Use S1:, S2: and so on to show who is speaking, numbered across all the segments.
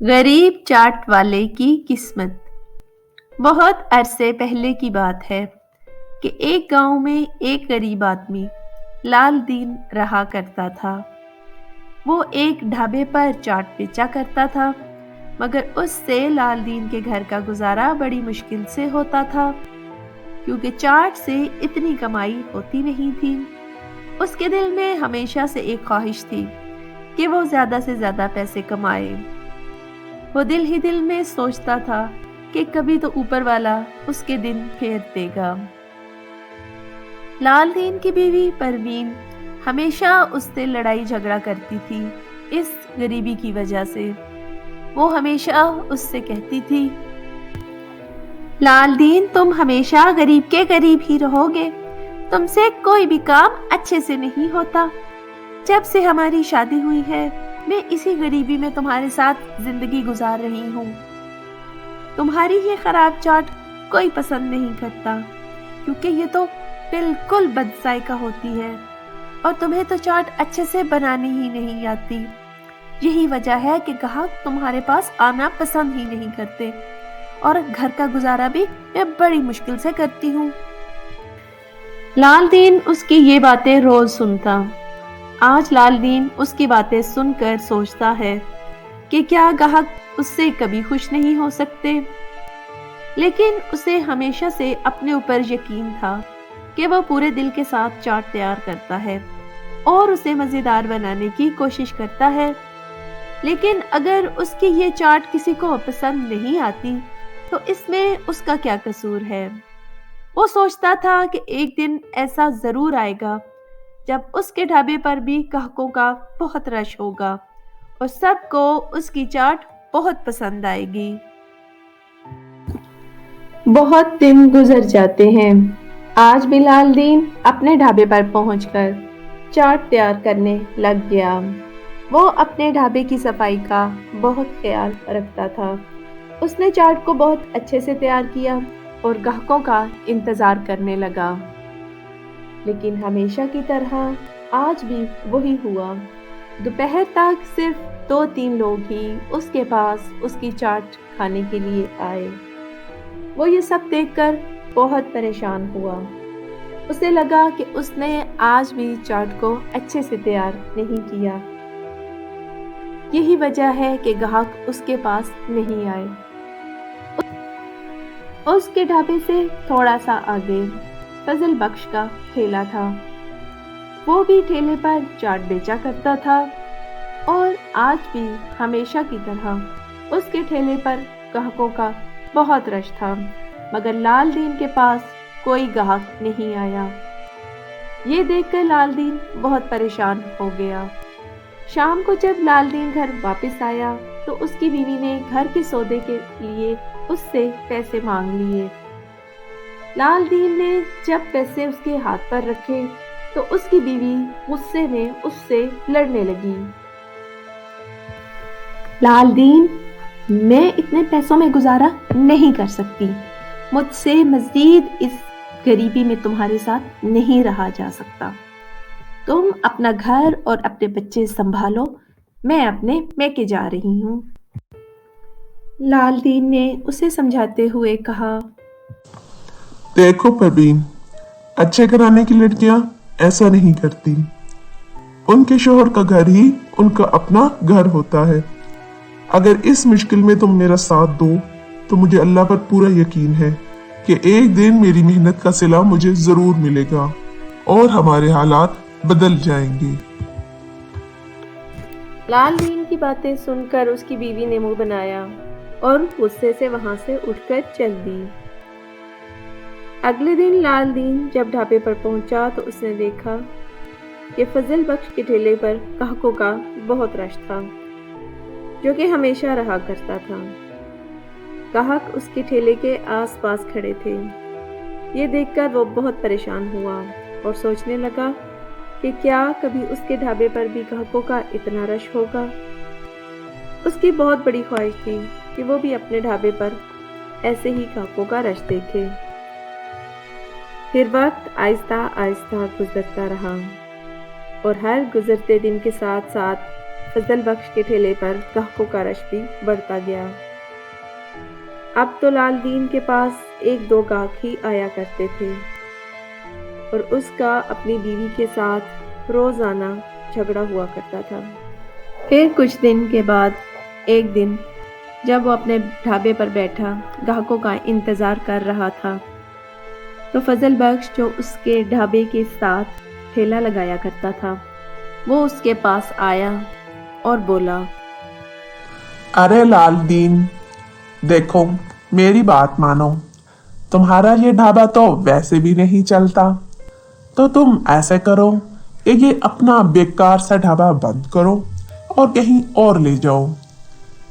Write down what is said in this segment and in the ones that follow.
S1: غریب چاٹ والے کی قسمت۔ بہت عرصے پہلے کی بات ہے کہ ایک گاؤں میں ایک غریب آدمی لال دین رہا کرتا تھا۔ وہ ایک ڈھابے پر چاٹ بیچا کرتا تھا، مگر اس سے لال دین کے گھر کا گزارا بڑی مشکل سے ہوتا تھا، کیونکہ چاٹ سے اتنی کمائی ہوتی نہیں تھی۔ اس کے دل میں ہمیشہ سے ایک خواہش تھی کہ وہ زیادہ سے زیادہ پیسے کمائے۔ وہ دل ہی دل میں سوچتا تھا کہ کبھی تو اوپر والا اس کے دن پھیر دے گا۔ لال دین کی بیوی پروین ہمیشہ اس سے لڑائی جھگڑا کرتی تھی اس غریبی کی وجہ سے۔ وہ ہمیشہ اس سے کہتی تھی، لال دین تم ہمیشہ غریب کے غریب ہی رہو گے، تم سے کوئی بھی کام اچھے سے نہیں ہوتا۔ جب سے ہماری شادی ہوئی ہے میں اسی غریبی میں تمہارے ساتھ زندگی گزار رہی ہوں۔ تمہاری یہ خراب چاٹ کوئی پسند نہیں کرتا، کیونکہ یہ تو بالکل بد ذائقہ ہوتی ہے، اور تمہیں تو چاٹ اچھے سے بنانی ہی نہیں آتی۔ یہی وجہ ہے کہ گاہک تمہارے پاس آنا پسند ہی نہیں کرتے، اور گھر کا گزارا بھی میں بڑی مشکل سے کرتی ہوں۔ لال دین اس کی یہ باتیں روز سنتا۔ آج لال دین اس کی باتیں سن کر سوچتا ہے کہ کیا گاہک اس سے کبھی خوش نہیں ہو سکتے، لیکن اسے ہمیشہ سے اپنے اوپر یقین تھا کہ وہ پورے دل کے ساتھ چاٹ تیار کرتا ہے اور اسے مزیدار بنانے کی کوشش کرتا ہے۔ لیکن اگر اس کی یہ چاٹ کسی کو پسند نہیں آتی تو اس میں اس کا کیا قصور ہے؟ وہ سوچتا تھا کہ ایک دن ایسا ضرور آئے گا جب اس کے ڈھابے پر بھی گاہکوں کا بہت رش ہوگا اور سب کو اس کی چاٹ بہت پسند آئے گی۔ بہت دن گزر جاتے ہیں۔ آج بھی لال دین اپنے ڈھابے پر پہنچ کر چاٹ تیار کرنے لگ گیا۔ وہ اپنے ڈھابے کی صفائی کا بہت خیال رکھتا تھا۔ اس نے چاٹ کو بہت اچھے سے تیار کیا اور گاہکوں کا انتظار کرنے لگا۔ لیکن ہمیشہ کی طرح آج بھی وہی ہوا۔ دوپہر تک صرف 2-3 لوگ ہی اس کے پاس اس کی چاٹ کھانے کے لیے آئے۔ وہ یہ سب دیکھ کر بہت پریشان ہوا۔ اسے لگا کہ اس نے آج بھی چاٹ کو اچھے سے تیار نہیں کیا۔ یہی وجہ ہے کہ گاہک اس کے پاس نہیں آئے۔ اس کے ڈھابے سے تھوڑا سا آگے فضل بخش کا ٹھیلا تھا۔ وہ بھی ٹھیلے پر چاٹ بیچا کرتا تھا، اور آج بھی ہمیشہ کی طرح اس کے ٹھیلے پر گاہکوں کا بہت رش تھا، مگر لال دین کے پاس کوئی گاہک نہیں آیا۔ یہ دیکھ کر لال دین بہت پریشان ہو گیا۔ شام کو جب لال دین گھر واپس آیا تو اس کی بیوی نے گھر کے سودے کے لیے اس سے پیسے مانگ لیے۔ لال دین نے جب پیسے اس کے ہاتھ پر رکھے تو اس کی بیوی غصے میں اس سے لڑنے لگی۔ لال دین، میں اتنے پیسوں میں گزارا نہیں کر سکتی، مجھ سے مزید اس غریبی میں تمہارے ساتھ نہیں رہا جا سکتا۔ تم اپنا گھر اور اپنے بچے سنبھالو، میں اپنے میکے جا رہی ہوں۔ لال دین نے اسے سمجھاتے ہوئے کہا،
S2: دیکھو پروین، اچھے گھرانے کی لڑکیاں ایسا نہیں کرتی۔ ان کے شوہر کا گھر ہی ان کا اپنا گھر ہوتا ہے۔ اگر اس مشکل میں تم میرا ساتھ دو تو مجھے اللہ پر پورا یقین ہے کہ ایک دن میری محنت کا صلہ مجھے ضرور ملے گا اور ہمارے حالات بدل جائیں گے۔
S1: لال دین کی باتیں سن کر اس کی بیوی نے منہ بنایا اور غصے سے وہاں سے اٹھ کر چل دی۔ اگلے دن لال دین جب ڈھابے پر پہنچا تو اس نے دیکھا کہ فضل بخش کے ٹھیلے پر گاہکوں کا بہت رش تھا، جو کہ ہمیشہ رہا کرتا تھا۔ گاہک اس کے ٹھیلے کے آس پاس کھڑے تھے۔ یہ دیکھ کر وہ بہت پریشان ہوا اور سوچنے لگا کہ کیا کبھی اس کے ڈھابے پر بھی گاہکوں کا اتنا رش ہوگا۔ اس کی بہت بڑی خواہش تھی کہ وہ بھی اپنے ڈھابے پر ایسے ہی گاہکوں کا رش دیکھے۔ پھر وقت آہستہ آہستہ گزرتا رہا، اور ہر گزرتے دن کے ساتھ ساتھ فضل بخش کے ٹھیلے پر گاہکوں کا رش بھی بڑھتا گیا۔ اب تو لال دین کے پاس 1-2 گاہک ہی آیا کرتے تھے اور اس کا اپنی بیوی کے ساتھ روزانہ جھگڑا ہوا کرتا تھا۔ پھر کچھ دن کے بعد ایک دن جب وہ اپنے ڈھابے پر بیٹھا گاہکوں کا انتظار کر رہا تھا تو فضل بخش جو اس کے ڈھابے کے ساتھ ٹھیلا لگایا کرتا تھا وہ اس کے پاس آیا اور بولا،
S2: ارے لال دین، دیکھو میری بات مانو، تمہارا یہ ڈھابا تو ویسے بھی نہیں چلتا، تو تم ایسے کرو کہ یہ اپنا بیکار سا ڈھابا بند کرو اور کہیں اور لے جاؤ،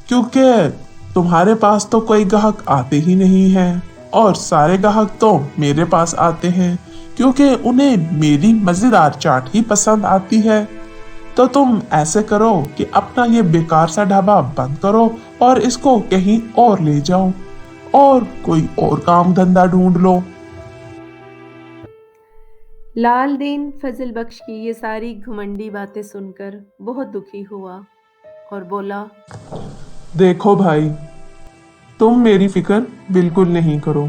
S2: کیونکہ تمہارے پاس تو کوئی گاہک آتے ہی نہیں ہیں اور سارے گاہک تو میرے پاس آتے ہیں کیونکہ انہیں میری مزیدار چاٹ ہی پسند آتی ہے۔ تو تم ایسے کرو کہ اپنا یہ بیکار سا ڈھابا بند کرو اور اس کو کہیں اور لے جاؤ اور کوئی اور کام دھندا ڈھونڈ لو۔
S1: لال دین فضل بخش کی یہ ساری گھمنڈی باتیں سن کر بہت دکھی ہوا اور بولا،
S2: دیکھو بھائی، تم میری فکر بالکل نہیں کرو،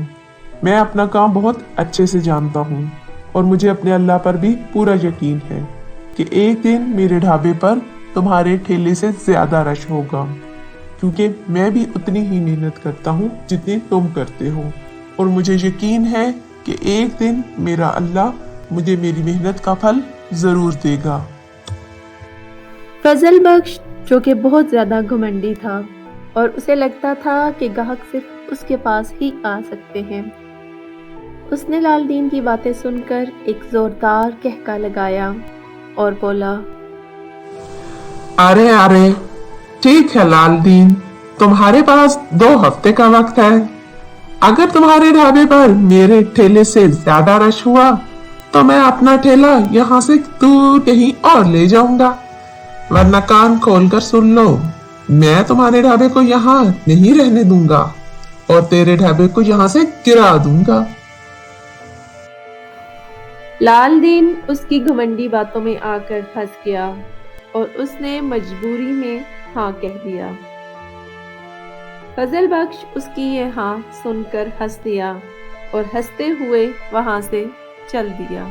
S2: میں اپنا کام بہت اچھے سے جانتا ہوں اور مجھے اپنے اللہ پر بھی پورا یقین ہے کہ ایک دن میرے ڈھابے پر تمہارے ٹھیلے سے زیادہ رش ہوگا، کیونکہ میں بھی اتنی ہی محنت کرتا ہوں جتنی تم کرتے ہو، اور مجھے یقین ہے کہ ایک دن میرا اللہ مجھے میری محنت کا پھل ضرور دے گا۔
S1: فضل بخش جو کہ بہت زیادہ گھمنڈی تھا اور اسے لگتا تھا کہ گاہک صرف اس کے پاس ہی آ سکتے ہیں، اس نے لال دین کی باتیں سن کر ایک زوردار کہکا لگایا اور بولا،
S2: ارے ٹھیک ہے لال دین، تمہارے پاس 2 ہفتے کا وقت ہے، اگر تمہارے ڈھابے پر میرے ٹھیلے سے زیادہ رش ہوا تو میں اپنا ٹھیلا یہاں سے دور کہیں اور لے جاؤں گا، ورنہ کان کھول کر سن لو، میں تمہارے ڈھابے کو یہاں نہیں رہنے دوں گا اور تیرے ڈھابے کو یہاں سے گرا دوں گا۔
S1: لال دین اس کی گھمنڈی باتوں میں آ کر پھنس گیا اور اس نے مجبوری میں ہاں کہہ دیا۔ فضل بخش اس کی یہ ہاں سن کر ہنس دیا اور ہنستے ہوئے وہاں سے چل دیا۔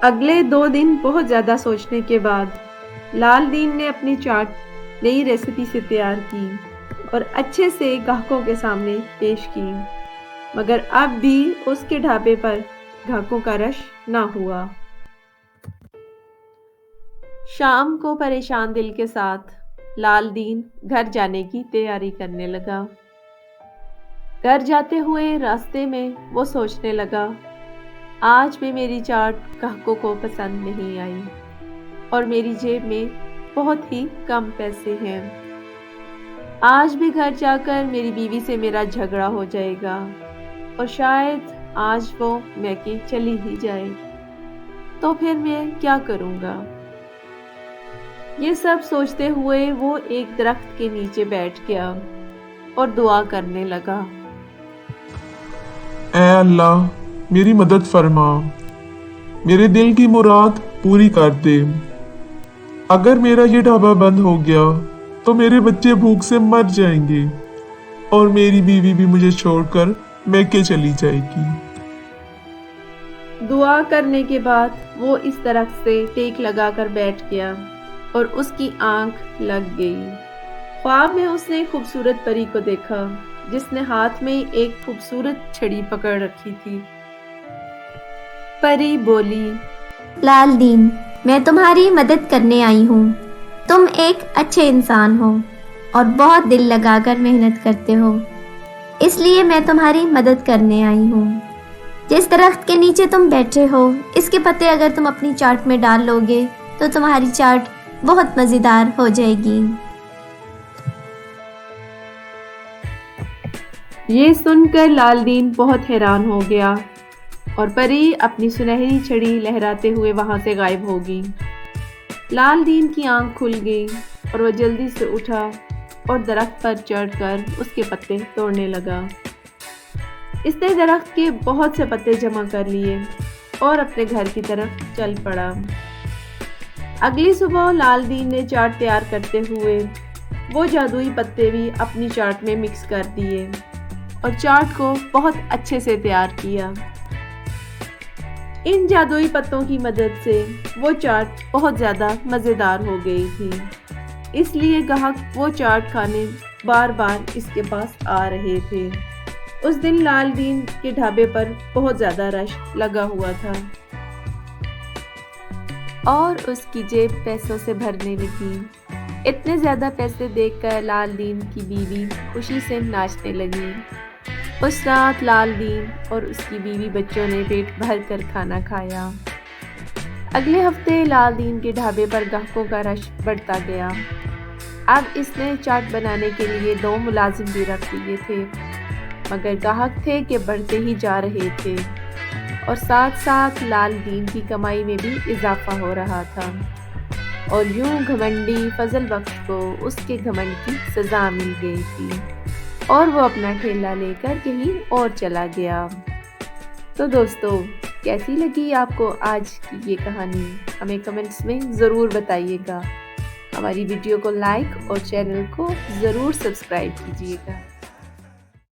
S1: اگلے 2 دن بہت زیادہ سوچنے کے بعد لال دین نے اپنی چاٹ نئی ریسیپی سے تیار کی اور اچھے سے گاہکوں کے سامنے پیش کی، مگر اب بھی اس کے ڈھابے پر گاہکوں کا رش نہ ہوا۔ شام کو پریشان دل کے ساتھ لال دین گھر جانے کی تیاری کرنے لگا۔ گھر جاتے ہوئے راستے میں وہ سوچنے لگا، آج بھی میری چاٹ گاہکوں کو پسند نہیں آئی اور میری جیب میں بہت ہی کم پیسے ہیں، آج بھی گھر جا کر میری بیوی سے میرا جھگڑا ہو جائے گا اور شاید آج وہ میکے چلی ہی جائے، تو پھر میں کیا کروں گا؟ یہ سب سوچتے ہوئے وہ ایک درخت کے نیچے بیٹھ گیا اور دعا کرنے لگا،
S2: اے اللہ میری مدد فرما، میرے دل کی مراد پوری کر دے، اگر میرا یہ ڈھابا بند ہو گیا تو میرے بچے بھوک سے مر جائیں گے اور میری بیوی بھی مجھے چھوڑ کر میکے چلی جائے گی۔
S1: دعا کرنے کے بعد وہ اس درخت سے ٹیک لگا کر بیٹھ گیا اور اس کی آنکھ لگ گئی۔ خواب میں اس نے خوبصورت پری کو دیکھا جس نے ہاتھ میں ایک خوبصورت چھڑی پکڑ رکھی تھی۔ پری بولی،
S3: لال دین، میں تمہاری مدد کرنے آئی ہوں، تم ایک اچھے انسان ہو اور بہت دل لگا کر محنت کرتے ہو، اس لیے میں تمہاری مدد کرنے آئی ہوں۔ جس درخت کے نیچے تم بیٹھے ہو اس کے پتے اگر تم اپنی چاٹ میں ڈال لو گے تو تمہاری چاٹ بہت مزیدار ہو جائے گی۔
S1: یہ سن کر لال دین بہت حیران ہو گیا اور پری اپنی سنہری چھڑی لہراتے ہوئے وہاں سے غائب ہو گئی۔ لال دین کی آنکھ کھل گئی اور وہ جلدی سے اٹھا اور درخت پر چڑھ کر اس کے پتے توڑنے لگا۔ اس نے درخت کے بہت سے پتے جمع کر لیے اور اپنے گھر کی طرف چل پڑا۔ اگلی صبح لال دین نے چاٹ تیار کرتے ہوئے وہ جادوئی پتے بھی اپنی چاٹ میں مکس کر دیے اور چاٹ کو بہت اچھے سے تیار کیا۔ ان جادوئی پتوں کی مدد سے وہ چاٹ بہت زیادہ مزیدار ہو گئی تھی، اس لیے گاہک وہ چاٹ کھانے بار بار اس کے پاس آ رہے تھے۔ اس دن لال دین کے ڈھابے پر بہت زیادہ رش لگا ہوا تھا اور اس کی جیب پیسوں سے بھرنے لگی۔ اتنے زیادہ پیسے دیکھ کر لال دین کی بیوی خوشی سے ناچنے لگی۔ اس رات لال دین اور اس کی بیوی بچوں نے پیٹ بھر کر کھانا کھایا۔ اگلے ہفتے لال دین کے ڈھابے پر گاہکوں کا رش بڑھتا گیا۔ اب اس نے چاٹ بنانے کے لیے 2 ملازم بھی رکھ دیے تھے، مگر گاہک تھے کہ بڑھتے ہی جا رہے تھے اور ساتھ ساتھ لال دین کی کمائی میں بھی اضافہ ہو رہا تھا، اور یوں گھمنڈی فضل بخش کو اس کے گھمنڈ کی سزا مل گئی تھی اور وہ اپنا ٹھیلا لے کر کہیں اور چلا گیا۔ تو دوستو، کیسی لگی آپ کو آج کی یہ کہانی؟ ہمیں کمنٹس میں ضرور بتائیے گا۔ ہماری ویڈیو کو لائک اور چینل کو ضرور سبسکرائب کیجیے گا۔